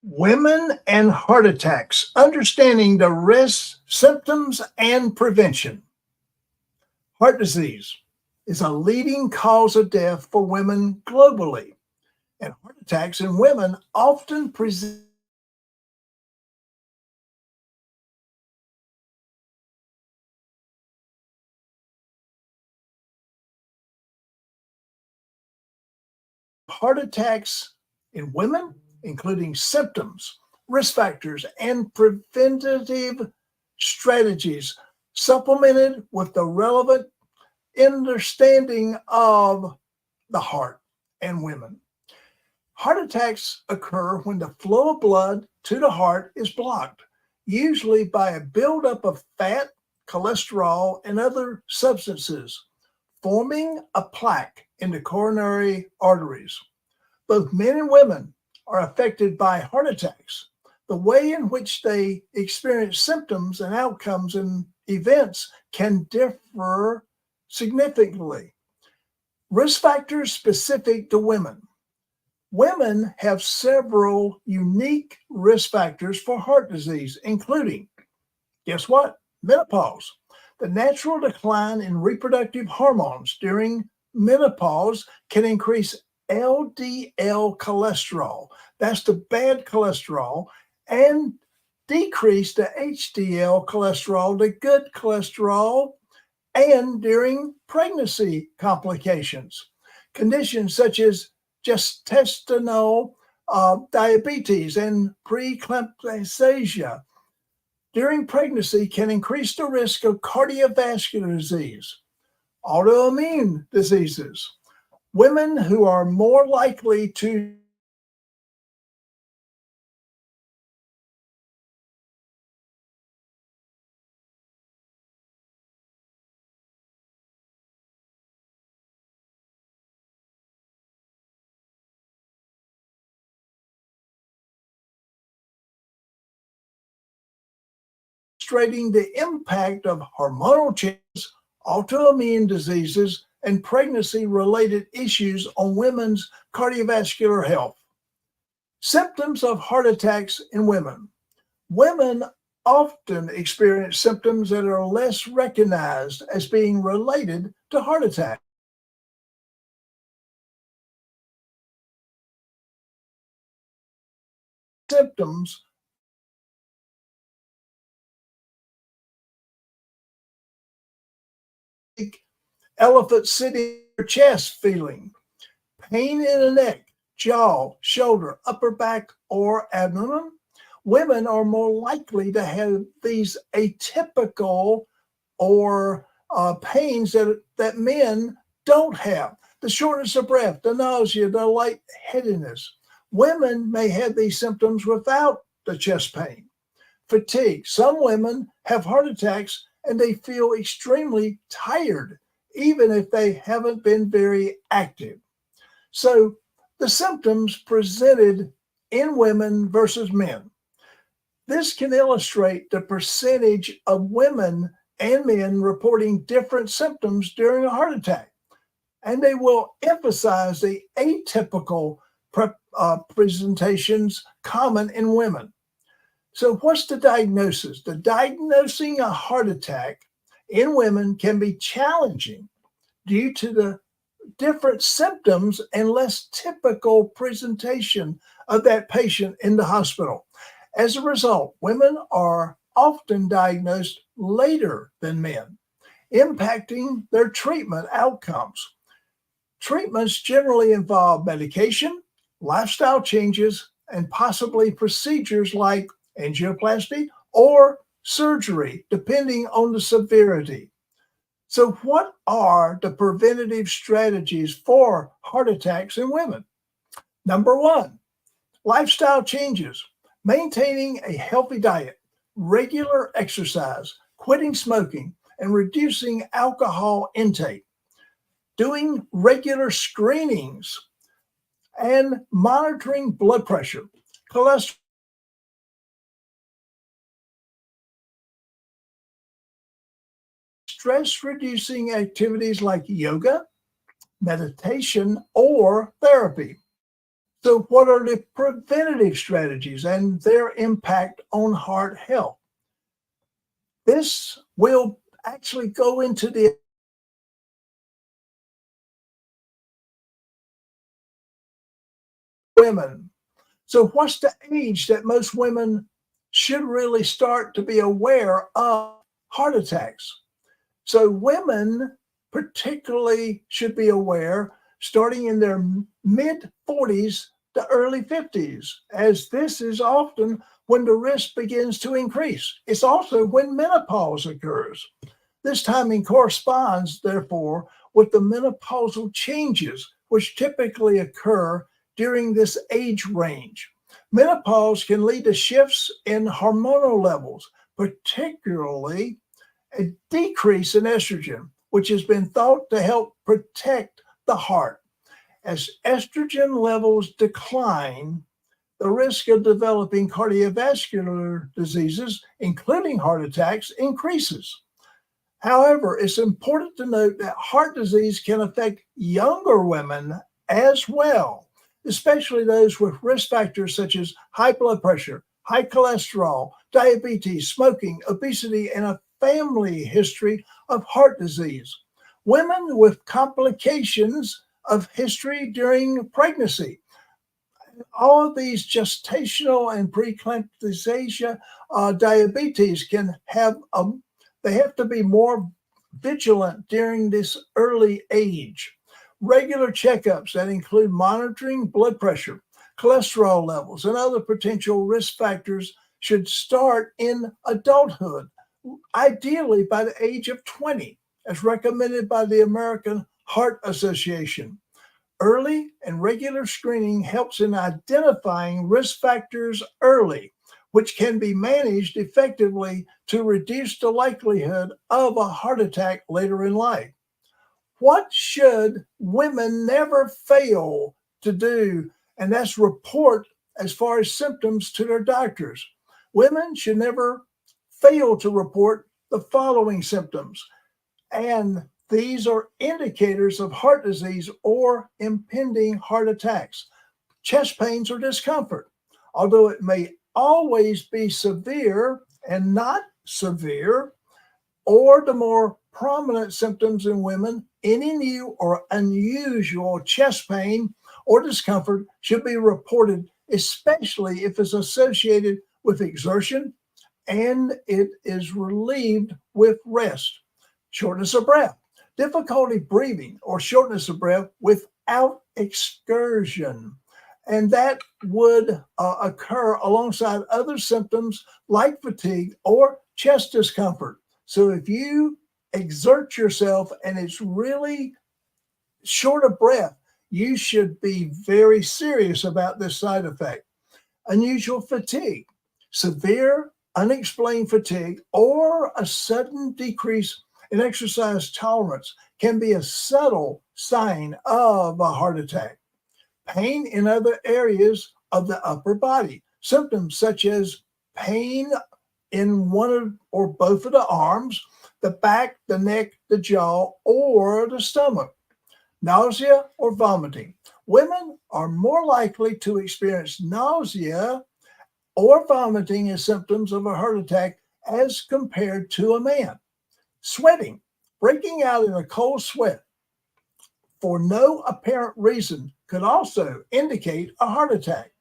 Women and heart attacks, understanding the risks, symptoms, and prevention. Heart disease is a leading cause of death for women globally, and heart attacks in women often present heart attacks in women, including symptoms, risk factors, and preventative strategies, supplemented with the relevant understanding of the heart and women. Heart attacks occur when the flow of blood to the heart is blocked, usually by a buildup of fat, cholesterol, and other substances, forming a plaque in the coronary arteries. Both men and women are affected by heart attacks. The way in which they experience symptoms and outcomes and events can differ significantly. Risk factors specific to women. Women have several unique risk factors for heart disease, including, guess what? Menopause. The natural decline in reproductive hormones during menopause can increase LDL cholesterol, that's the bad cholesterol, and decrease the HDL cholesterol, the good cholesterol, and during pregnancy complications. Conditions such as gestational diabetes and preeclampsia during pregnancy can increase the risk of cardiovascular disease, autoimmune diseases. Women who are more likely to demonstrating the impact of hormonal changes, autoimmune diseases, and pregnancy related issues on women's cardiovascular health. Symptoms of heart attacks in women. Women often experience symptoms that are less recognized as being related to heart attack. Symptoms, like elephant sitting in your chest feeling, pain in the neck, jaw, shoulder, upper back, or abdomen. Women are more likely to have these atypical or pains that men don't have. The shortness of breath, the nausea, the lightheadedness. Women may have these symptoms without the chest pain. Fatigue. Some women have heart attacks and they feel extremely tired, even if they haven't been very active. So the symptoms presented in women versus men. This can illustrate the percentage of women and men reporting different symptoms during a heart attack. And they will emphasize the atypical presentations common in women. So, what's the diagnosis? The diagnosing a heart attack in women can be challenging due to the different symptoms and less typical presentation of that patient in the hospital. As a result, women are often diagnosed later than men, impacting their treatment outcomes. Treatments generally involve medication, lifestyle changes, and possibly procedures like angioplasty or surgery, depending on the severity. So, what are the preventative strategies for heart attacks in women? Number one, lifestyle changes, maintaining a healthy diet, regular exercise, quitting smoking, and reducing alcohol intake, doing regular screenings, and monitoring blood pressure, cholesterol, stress reducing activities like yoga, meditation, or therapy. So, what are the preventative strategies and their impact on heart health? This will actually go into the women. So, what's the age that most women should really start to be aware of heart attacks? So, women particularly should be aware starting in their mid 40s to early 50s, as this is often when the risk begins to increase. It's also when menopause occurs. This timing corresponds, therefore, with the menopausal changes which typically occur during this age range. Menopause can lead to shifts in hormonal levels, particularly a decrease in estrogen, which has been thought to help protect the heart. As estrogen levels decline, the risk of developing cardiovascular diseases, including heart attacks, increases. However, it's important to note that heart disease can affect younger women as well, especially those with risk factors such as high blood pressure, high cholesterol, diabetes, smoking, obesity, and a family history of heart disease. Women with complications of history during pregnancy, all of these gestational and preeclampsia diabetes can have they have to be more vigilant during this early age. Regular checkups that include monitoring blood pressure, cholesterol levels, and other potential risk factors should start in adulthood, ideally by the age of 20, as recommended by the American Heart Association. Early and regular screening helps in identifying risk factors early, which can be managed effectively to reduce the likelihood of a heart attack later in life. What should women never fail to do? And that's report as far as symptoms to their doctors. Women should never fail to report the following symptoms, and these are indicators of heart disease or impending heart attacks. Chest pains or discomfort, although it may always be severe and not severe, or the more prominent symptoms in women, any new or unusual chest pain or discomfort should be reported, especially if it's associated with exertion and it is relieved with rest. Shortness of breath, difficulty breathing, or shortness of breath without excursion. And that would occur alongside other symptoms like fatigue or chest discomfort. So if you exert yourself and it's really short of breath, you should be very serious about this side effect. Unusual fatigue, severe unexplained fatigue, or a sudden decrease in exercise tolerance can be a subtle sign of a heart attack. Pain in other areas of the upper body, symptoms such as pain in or both of the arms, the back, the neck, the jaw, or the stomach, nausea or vomiting. Women are more likely to experience nausea or vomiting as symptoms of a heart attack as compared to a man. Sweating, breaking out in a cold sweat for no apparent reason could also indicate a heart attack.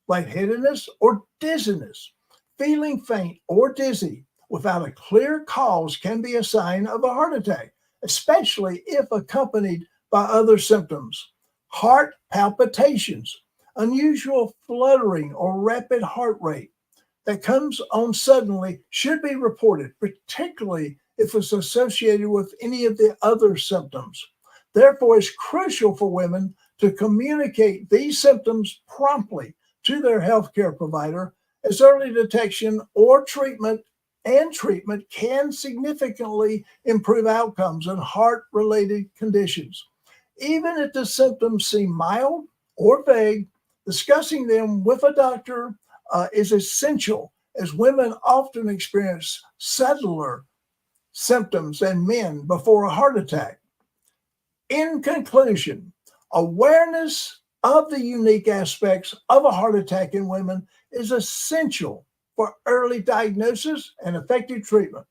Lightheadedness or dizziness, feeling faint or dizzy without a clear cause can be a sign of a heart attack, especially if accompanied by other symptoms. Heart palpitations, unusual fluttering or rapid heart rate that comes on suddenly should be reported, particularly if it's associated with any of the other symptoms. Therefore, it's crucial for women to communicate these symptoms promptly to their healthcare provider, as early detection or treatment can significantly improve outcomes in heart related conditions. Even if the symptoms seem mild or vague, discussing them with a doctor is essential, as women often experience subtler symptoms than men before a heart attack. In conclusion, awareness of the unique aspects of a heart attack in women is essential for early diagnosis and effective treatment.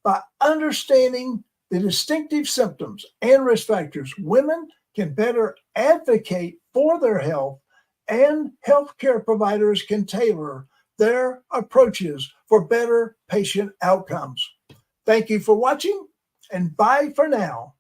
By understanding the distinctive symptoms and risk factors, women can better advocate for their health, and healthcare providers can tailor their approaches for better patient outcomes. Thank you for watching, and bye for now.